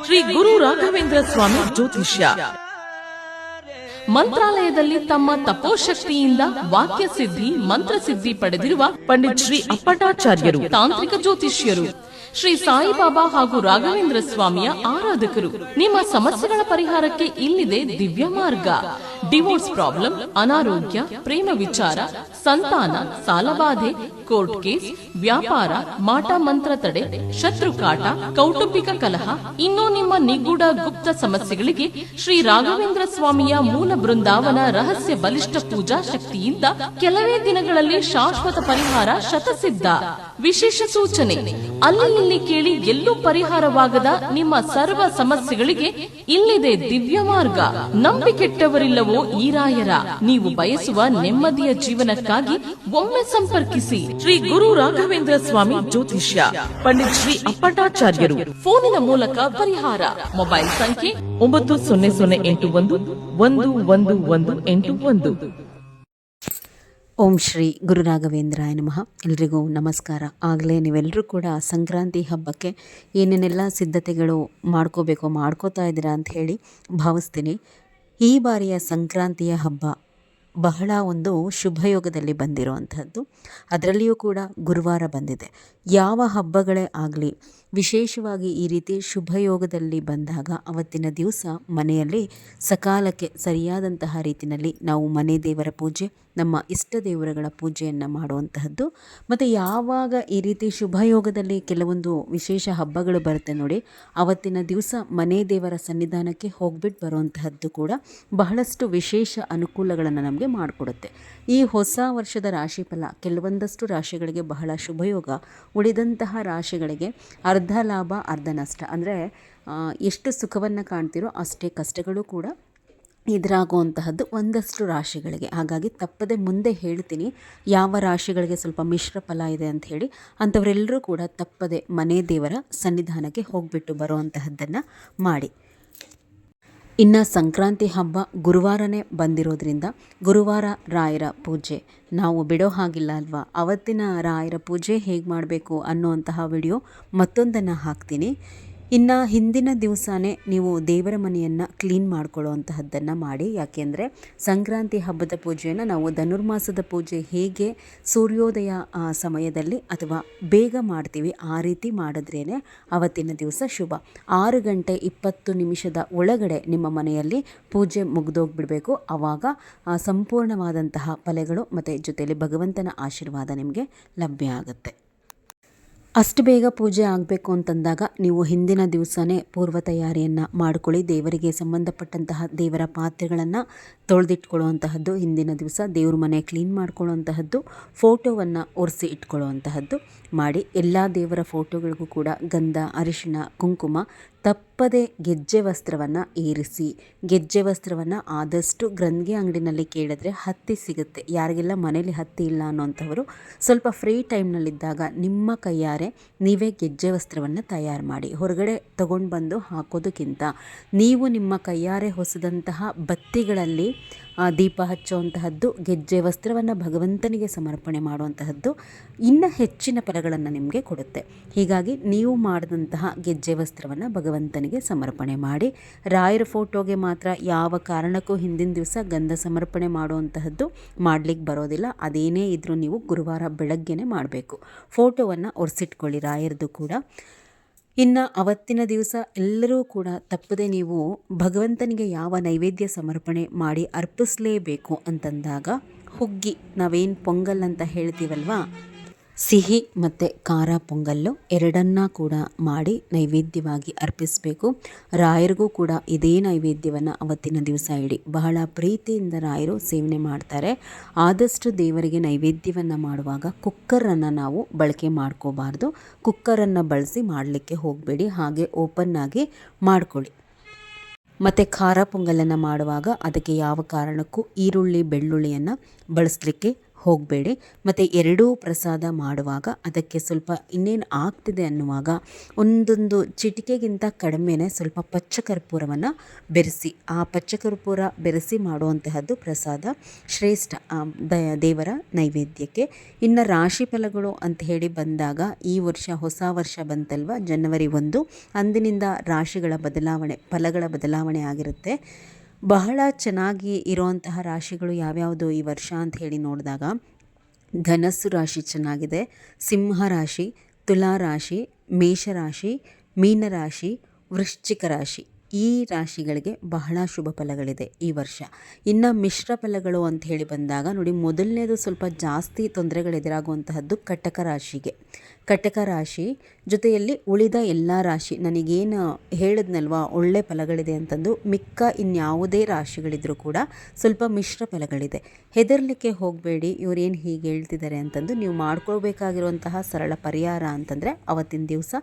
ಶ್ರೀ ಗುರು ರಾಘವೇಂದ್ರ ಸ್ವಾಮಿ ಜ್ಯೋತಿಷ್ಯ. ಮಂತ್ರಾಲಯದಲ್ಲಿ ತಮ್ಮ ತಪೋಶಕ್ತಿಯಿಂದ ವಾಕ್ಯ ಸಿದ್ಧಿ ಮಂತ್ರಸಿದ್ಧಿ ಪಡೆದಿರುವ ಪಂಡಿತ್ ಶ್ರೀ ಅಪ್ಪಟಾಚಾರ್ಯರು ತಾಂತ್ರಿಕ ಜ್ಯೋತಿಷ್ಯರು. ಶ್ರೀ ಸಾಯಿಬಾಬಾ ಹಾಗೂ ರಾಘವೇಂದ್ರ ಸ್ವಾಮಿಯ ಆರಾಧಕರು. ನಿಮ್ಮ ಸಮಸ್ಯೆಗಳ ಪರಿಹಾರಕ್ಕೆ ಇಲ್ಲಿದೆ ದಿವ್ಯ ಮಾರ್ಗ. ಡಿವೋರ್ಸ್ ಪ್ರಾಬ್ಲಮ್, ಅನಾರೋಗ್ಯ, ಪ್ರೇಮ ವಿಚಾರ, ಸಂತಾನ, ಸಾಲಬಾಧೆ, ಕೋರ್ಟ್ ಕೇಸ್, ವ್ಯಾಪಾರ, ಮಾಟ ಮಂತ್ರ ತಡೆ, ಶತ್ರುಕಾಟ, ಕೌಟುಂಬಿಕ ಕಲಹ, ಇನ್ನೂ ನಿಮ್ಮ ನಿಗೂಢ ಗುಪ್ತ ಸಮಸ್ಯೆಗಳಿಗೆ ಶ್ರೀ ರಾಘವೇಂದ್ರ ಸ್ವಾಮಿಯ ಮೂಲ ಬೃಂದಾವನ ರಹಸ್ಯ ಬಲಿಷ್ಠ ಪೂಜಾ ಶಕ್ತಿಯಿಂದ ಕೆಲವೇ ದಿನಗಳಲ್ಲಿ ಶಾಶ್ವತ ಪರಿಹಾರ ಶತಸಿದ್ಧ. ವಿಶೇಷ ಸೂಚನೆ: ಅಲ್ಲಿ ಇಲ್ಲಿ ಕೇಳಿ ಎಲ್ಲೂ ಪರಿಹಾರವಾಗದ ನಿಮ್ಮ ಸರ್ವ ಸಮಸ್ಯೆಗಳಿಗೆ ಇಲ್ಲಿದೆ ದಿವ್ಯ ಮಾರ್ಗ. ನಂಬಿಕೆಟ್ಟವರಿಲ್ಲವೋ ಈ ರಾಯರ. ನೀವು ಬಯಸುವ ನೆಮ್ಮದಿಯ ಜೀವನಕ್ಕಾಗಿ ಒಮ್ಮೆ ಸಂಪರ್ಕಿಸಿ. ಶ್ರೀ ಗುರು ರಾಘವೇಂದ್ರ ಸ್ವಾಮಿ ಜ್ಯೋತಿಷ್ಯ, ಪಂಡಿತ್ ಶ್ರೀ ಅಪ್ಪಟಾಚಾರ್ಯರು. ಫೋನಿನ ಮೂಲಕ ಪರಿಹಾರ. ಮೊಬೈಲ್ ಸಂಖ್ಯೆ 9008111181. ಓಂ ಶ್ರೀ ಗುರು ರಾಘವೇಂದ್ರಾಯ ನಮಃ. ಎಲ್ರಿಗೂ ನಮಸ್ಕಾರ. ಆಗಲೇ ನೀವೆಲ್ಲರೂ ಕೂಡ ಸಂಕ್ರಾಂತಿ ಹಬ್ಬಕ್ಕೆ ಏನೇನೆಲ್ಲ ಸಿದ್ಧತೆಗಳು ಮಾಡ್ಕೋತಾ ಇದ್ದೀರಾ ಅಂತ ಹೇಳಿ ಭಾವಿಸ್ತೀನಿ. ಈ ಬಾರಿಯ ಸಂಕ್ರಾಂತಿಯ ಹಬ್ಬ ಬಹಳ ಒಂದು ಶುಭಯೋಗದಲ್ಲಿ ಬಂದಿರುವಂಥದ್ದು. ಅದರಲ್ಲಿಯೂ ಕೂಡ ಗುರುವಾರ ಬಂದಿದೆ. ಯಾವ ಹಬ್ಬಗಳೇ ಆಗಲಿ ವಿಶೇಷವಾಗಿ ಈ ರೀತಿ ಶುಭಯೋಗದಲ್ಲಿ ಬಂದಾಗ ಅವತ್ತಿನ ದಿವಸ ಮನೆಯಲ್ಲಿ ಸಕಾಲಕ್ಕೆ ಸರಿಯಾದಂತಹ ರೀತಿಯಲ್ಲಿ ನಾವು ಮನೆ ದೇವರ ಪೂಜೆ, ನಮ್ಮ ಇಷ್ಟ ದೇವರುಗಳ ಪೂಜೆಯನ್ನು ಮಾಡುವಂತಹದ್ದು. ಮತ್ತು ಯಾವಾಗ ಈ ರೀತಿ ಶುಭಯೋಗದಲ್ಲಿ ಕೆಲವೊಂದು ವಿಶೇಷ ಹಬ್ಬಗಳು ಬರುತ್ತೆ ನೋಡಿ, ಅವತ್ತಿನ ದಿವಸ ಮನೆ ದೇವರ ಸನ್ನಿಧಾನಕ್ಕೆ ಹೋಗ್ಬಿಟ್ಟು ಬರುವಂತಹದ್ದು ಕೂಡ ಬಹಳಷ್ಟು ವಿಶೇಷ ಅನುಕೂಲಗಳನ್ನು ನಮಗೆ ಮಾಡಿಕೊಡುತ್ತೆ. ಈ ಹೊಸ ವರ್ಷದ ರಾಶಿಫಲ ಕೆಲವೊಂದಷ್ಟು ರಾಶಿಗಳಿಗೆ ಬಹಳ ಶುಭಯೋಗ, ಉಳಿದಂತಹ ರಾಶಿಗಳಿಗೆ ಅರ್ಧ ಲಾಭ ಅರ್ಧ ನಷ್ಟ. ಅಂದರೆ ಎಷ್ಟು ಸುಖವನ್ನು ಕಾಣ್ತಿರೋ ಅಷ್ಟೇ ಕಷ್ಟಗಳು ಕೂಡ ಎದುರಾಗುವಂತಹದ್ದು ಒಂದಷ್ಟು ರಾಶಿಗಳಿಗೆ. ಹಾಗಾಗಿ ತಪ್ಪದೆ ಮುಂದೆ ಹೇಳ್ತೀನಿ ಯಾವ ರಾಶಿಗಳಿಗೆ ಸ್ವಲ್ಪ ಮಿಶ್ರ ಫಲ ಇದೆ ಅಂತ ಹೇಳಿ. ಅಂಥವರೆಲ್ಲರೂ ಕೂಡ ತಪ್ಪದೆ ಮನೆ ದೇವರ ಸನ್ನಿಧಾನಕ್ಕೆ ಹೋಗ್ಬಿಟ್ಟು ಬರುವಂತಹದ್ದನ್ನು ಮಾಡಿ. ಇನ್ನು ಸಂಕ್ರಾಂತಿ ಹಬ್ಬ ಗುರುವಾರನೇ ಬಂದಿರೋದ್ರಿಂದ ಗುರುವಾರ ರಾಯರ ಪೂಜೆ ನಾವು ಬಿಡೋ ಹಾಗಿಲ್ಲ ಅಲ್ವಾ. ಅವತ್ತಿನ ರಾಯರ ಪೂಜೆ ಹೇಗೆ ಮಾಡಬೇಕು ಅನ್ನುವಂತಹ ವಿಡಿಯೋ ಮತ್ತೊಂದನ್ನು ಹಾಕ್ತೀನಿ. ಇನ್ನು ಹಿಂದಿನ ದಿವಸನೇ ನೀವು ದೇವರ ಮನೆಯನ್ನು ಕ್ಲೀನ್ ಮಾಡ್ಕೊಳ್ಳುವಂತಹದ್ದನ್ನು ಮಾಡಿ. ಯಾಕೆಂದರೆ ಸಂಕ್ರಾಂತಿ ಹಬ್ಬದ ಪೂಜೆಯನ್ನು ನಾವು ಧನುರ್ಮಾಸದ ಪೂಜೆ ಹೇಗೆ ಸೂರ್ಯೋದಯ ಸಮಯದಲ್ಲಿ ಅಥವಾ ಬೇಗ ಮಾಡ್ತೀವಿ ಆ ರೀತಿ ಮಾಡಿದ್ರೇ ಅವತ್ತಿನ ದಿವಸ ಶುಭ. 6:20 ಒಳಗಡೆ ನಿಮ್ಮ ಮನೆಯಲ್ಲಿ ಪೂಜೆ ಮುಗಿದೋಗ್ಬಿಡಬೇಕು. ಆವಾಗ ಸಂಪೂರ್ಣವಾದಂತಹ ಫಲಗಳು ಮತ್ತು ಜೊತೆಯಲ್ಲಿ ಭಗವಂತನ ಆಶೀರ್ವಾದ ನಿಮಗೆ ಲಭ್ಯ ಆಗುತ್ತೆ. ಅಷ್ಟು ಬೇಗ ಪೂಜೆ ಆಗಬೇಕು ಅಂತಂದಾಗ ನೀವು ಹಿಂದಿನ ದಿವಸನೇ ಪೂರ್ವ ತಯಾರಿಯನ್ನು ಮಾಡಿಕೊಳ್ಳಿ. ದೇವರಿಗೆ ಸಂಬಂಧಪಟ್ಟಂತಹ ದೇವರ ಪಾತ್ರೆಗಳನ್ನು ತೊಳೆದಿಟ್ಕೊಳ್ಳುವಂತಹದ್ದು ಹಿಂದಿನ ದಿವಸ, ದೇವ್ರ ಮನೆ ಕ್ಲೀನ್ ಮಾಡ್ಕೊಳ್ಳುವಂತಹದ್ದು, ಫೋಟೋವನ್ನು ಒರೆಸಿ ಇಟ್ಕೊಳ್ಳುವಂತಹದ್ದು ಮಾಡಿ. ಎಲ್ಲ ದೇವರ ಫೋಟೋಗಳಿಗೂ ಕೂಡ ಗಂಧ, ಅರಿಶಿಣ, ಕುಂಕುಮ, ತಪ್ಪದೆ ಗೆಜ್ಜೆ ವಸ್ತ್ರವನ್ನು ಏರಿಸಿ. ಗೆಜ್ಜೆ ವಸ್ತ್ರವನ್ನು ಆದಷ್ಟು ಗ್ರಂಥಿ ಅಂಗಡಿನಲ್ಲಿ ಕೇಳಿದ್ರೆ ಹತ್ತಿ ಸಿಗುತ್ತೆ. ಯಾರಿಗೆಲ್ಲ ಮನೇಲಿ ಹತ್ತಿ ಇಲ್ಲ ಅನ್ನೋಂಥವರು ಸ್ವಲ್ಪ ಫ್ರೀ ಟೈಮ್ನಲ್ಲಿದ್ದಾಗ ನಿಮ್ಮ ಕೈಯಾರೆ ನೀವೇ ಗೆಜ್ಜೆ ವಸ್ತ್ರವನ್ನು ತಯಾರು ಮಾಡಿ. ಹೊರಗಡೆ ತಗೊಂಡು ಬಂದು ಹಾಕೋದಕ್ಕಿಂತ ನೀವು ನಿಮ್ಮ ಕೈಯಾರೆ ಹೊಸದಂತಹ ಬತ್ತಿಗಳಲ್ಲಿ ದೀಪ ಹಚ್ಚುವಂತಹದ್ದು, ಗೆಜ್ಜೆ ವಸ್ತ್ರವನ್ನು ಭಗವಂತನಿಗೆ ಸಮರ್ಪಣೆ ಮಾಡುವಂತಹದ್ದು ಇನ್ನೂ ಹೆಚ್ಚಿನ ಫಲಗಳನ್ನು ನಿಮಗೆ ಕೊಡುತ್ತೆ. ಹೀಗಾಗಿ ನೀವು ಮಾಡಿದಂತಹ ಗೆಜ್ಜೆ ವಸ್ತ್ರವನ್ನು ಭಗವಂತನಿಗೆ ಸಮರ್ಪಣೆ ಮಾಡಿ. ರಾಯರ ಫೋಟೋಗೆ ಮಾತ್ರ ಯಾವ ಕಾರಣಕ್ಕೂ ಹಿಂದಿನ ದಿವಸ ಗಂಧ ಸಮರ್ಪಣೆ ಮಾಡುವಂತಹದ್ದು ಮಾಡಲಿಕ್ಕೆ ಬರೋದಿಲ್ಲ. ಅದೇನೇ ಇದ್ರೂ ನೀವು ಗುರುವಾರ ಬೆಳಗ್ಗೆನೇ ಮಾಡಬೇಕು. ಫೋಟೋವನ್ನು ಒರೆಸಿಟ್ಕೊಳ್ಳಿ ರಾಯರದು ಕೂಡ. ಇನ್ನು ಅವತ್ತಿನ ದಿವಸ ಎಲ್ಲರೂ ಕೂಡ ತಪ್ಪದೆ ನೀವು ಭಗವಂತನಿಗೆ ಯಾವ ನೈವೇದ್ಯ ಸಮರ್ಪಣೆ ಮಾಡಿ ಅರ್ಪಿಸಲೇಬೇಕು ಅಂತಂದಾಗ ಹುಗ್ಗಿ, ನಾವೇನು ಪೊಂಗಲ್ ಅಂತ ಹೇಳ್ತೀವಲ್ವಾ, ಸಿಹಿ ಮತ್ತು ಖಾರ ಪೊಂಗಲ್ಲು ಎರಡನ್ನ ಕೂಡ ಮಾಡಿ ನೈವೇದ್ಯವಾಗಿ ಅರ್ಪಿಸಬೇಕು. ರಾಯರಿಗೂ ಕೂಡ ಇದೇ ನೈವೇದ್ಯವನ್ನು ಅವತ್ತಿನ ದಿವಸ ಇಡಿ. ಬಹಳ ಪ್ರೀತಿಯಿಂದ ರಾಯರು ಸೇವನೆ ಮಾಡ್ತಾರೆ. ಆದಷ್ಟು ದೇವರಿಗೆ ನೈವೇದ್ಯವನ್ನು ಮಾಡುವಾಗ ಕುಕ್ಕರನ್ನು ನಾವು ಬಳಕೆ ಮಾಡ್ಕೋಬಾರ್ದು. ಕುಕ್ಕರನ್ನು ಬಳಸಿ ಮಾಡಲಿಕ್ಕೆ ಹೋಗಬೇಡಿ. ಹಾಗೆ ಓಪನ್ನಾಗಿ ಮಾಡ್ಕೊಳ್ಳಿ. ಮತ್ತು ಖಾರ ಪೊಂಗಲನ್ನು ಮಾಡುವಾಗ ಅದಕ್ಕೆ ಯಾವ ಕಾರಣಕ್ಕೂ ಈರುಳ್ಳಿ ಬೆಳ್ಳುಳ್ಳಿಯನ್ನು ಬಳಸಲಿಕ್ಕೆ ಹೋಗಬೇಡಿ. ಮತ್ತು ಎರಡೂ ಪ್ರಸಾದ ಮಾಡುವಾಗ ಅದಕ್ಕೆ ಸ್ವಲ್ಪ ಇನ್ನೇನು ಆಗ್ತಿದೆ ಅನ್ನುವಾಗ ಒಂದೊಂದು ಚಿಟಿಕೆಗಿಂತ ಕಡಿಮೆನೇ ಸ್ವಲ್ಪ ಪಚ್ಚಕರ್ಪೂರವನ್ನು ಬೆರೆಸಿ, ಆ ಪಚ್ಚಕರ್ಪೂರ ಬೆರೆಸಿ ಮಾಡುವಂತಹದ್ದು ಪ್ರಸಾದ ಶ್ರೇಷ್ಠ ದೇವರ ನೈವೇದ್ಯಕ್ಕೆ. ಇನ್ನು ರಾಶಿ ಫಲಗಳು ಅಂತ ಹೇಳಿ ಬಂದಾಗ ಈ ವರ್ಷ ಹೊಸ ವರ್ಷ ಬಂತಲ್ವ, ಜನವರಿ 1 ಅಂದಿನಿಂದ ರಾಶಿಗಳ ಬದಲಾವಣೆ, ಫಲಗಳ ಬದಲಾವಣೆ ಆಗಿರುತ್ತೆ. ಬಹಳ ಚೆನ್ನಾಗಿ ಇರುವಂತಹ ರಾಶಿಗಳು ಯಾವ್ಯಾವುದು ಈ ವರ್ಷ ಅಂತ ಹೇಳಿ ನೋಡಿದಾಗ ಧನಸ್ಸು ರಾಶಿ ಚೆನ್ನಾಗಿದೆ, ಸಿಂಹ ರಾಶಿ, ತುಲಾ ರಾಶಿ, ಮೇಷರಾಶಿ, ಮೀನರಾಶಿ, ವೃಶ್ಚಿಕ ರಾಶಿ, ಈ ರಾಶಿಗಳಿಗೆ ಬಹಳ ಶುಭ ಫಲಗಳಿದೆ ಈ ವರ್ಷ. ಇನ್ನು ಮಿಶ್ರ ಫಲಗಳು ಅಂತ ಹೇಳಿ ಬಂದಾಗ ನೋಡಿ, ಮೊದಲನೇದು ಸ್ವಲ್ಪ ಜಾಸ್ತಿ ತೊಂದರೆಗಳೆದುರಾಗುವಂತಹದ್ದು ಕಟಕ ರಾಶಿಗೆ. ಕಟಕ ರಾಶಿ ಜೊತೆಯಲ್ಲಿ ಉಳಿದ ಎಲ್ಲ ರಾಶಿ, ನನಗೇನು ಹೇಳಿದ್ನಲ್ವ ಒಳ್ಳೆ ಫಲಗಳಿದೆ ಅಂತಂದು, ಮಿಕ್ಕ ಇನ್ಯಾವುದೇ ರಾಶಿಗಳಿದ್ರೂ ಕೂಡ ಸ್ವಲ್ಪ ಮಿಶ್ರ ಫಲಗಳಿದೆ. ಹೆದರಲಿಕ್ಕೆ ಹೋಗಬೇಡಿ, ಇವರೇನು ಹೀಗೆ ಹೇಳ್ತಿದ್ದಾರೆ ಅಂತಂದು. ನೀವು ಮಾಡ್ಕೊಳ್ಬೇಕಾಗಿರುವಂತಹ ಸರಳ ಪರಿಹಾರ ಅಂತಂದರೆ ಅವತ್ತಿನ ದಿವಸ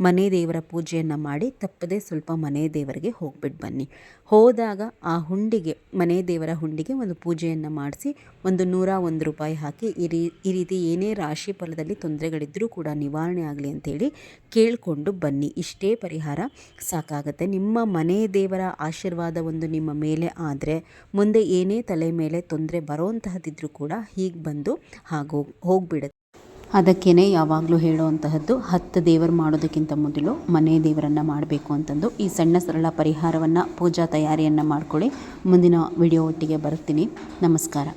ಮನೆ ದೇವರ ಪೂಜೆಯನ್ನು ಮಾಡಿ ತಪ್ಪದೆ ಸ್ವಲ್ಪ ಮನೆ ದೇವರಿಗೆ ಹೋಗ್ಬಿಟ್ಟು ಬನ್ನಿ. ಹೋದಾಗ ಆ ಹುಂಡಿಗೆ, ಮನೆ ದೇವರ ಹುಂಡಿಗೆ ಒಂದು ಪೂಜೆಯನ್ನು ಮಾಡಿಸಿ ಒಂದು 101 ರೂಪಾಯಿ ಹಾಕಿ ಈ ರೀತಿ ಏನೇ ರಾಶಿ ಫಲದಲ್ಲಿ ತೊಂದರೆಗಳಿದ್ದರೂ ಕೂಡ ನಿವಾರಣೆ ಆಗಲಿ ಅಂತೇಳಿ ಕೇಳಿಕೊಂಡು ಬನ್ನಿ. ಇಷ್ಟೇ ಪರಿಹಾರ ಸಾಕಾಗುತ್ತೆ. ನಿಮ್ಮ ಮನೆ ದೇವರ ಆಶೀರ್ವಾದ ಒಂದು ನಿಮ್ಮ ಮೇಲೆ ಆದರೆ ಮುಂದೆ ಏನೇ ತಲೆ ಮೇಲೆ ತೊಂದರೆ ಬರೋಂತಹದ್ದಿದ್ರೂ ಕೂಡ ಹೀಗೆ ಬಂದು ಹೋಗ್ಬಿಡುತ್ತೆ. ಅದಕ್ಕೇ ಯಾವಾಗಲೂ ಹೇಳುವಂತಹದ್ದು, 10 ದೇವರು ಮಾಡೋದಕ್ಕಿಂತ ಮೊದಲು ಮನೆ ದೇವರನ್ನು ಮಾಡಬೇಕು ಅಂತಂದು. ಈ ಸಣ್ಣ ಸರಳ ಪರಿಹಾರವನ್ನು, ಪೂಜಾ ತಯಾರಿಯನ್ನು ಮಾಡ್ಕೊಳ್ಳಿ. ಮುಂದಿನ ವಿಡಿಯೋ ಒಟ್ಟಿಗೆ ಬರ್ತೀನಿ. ನಮಸ್ಕಾರ.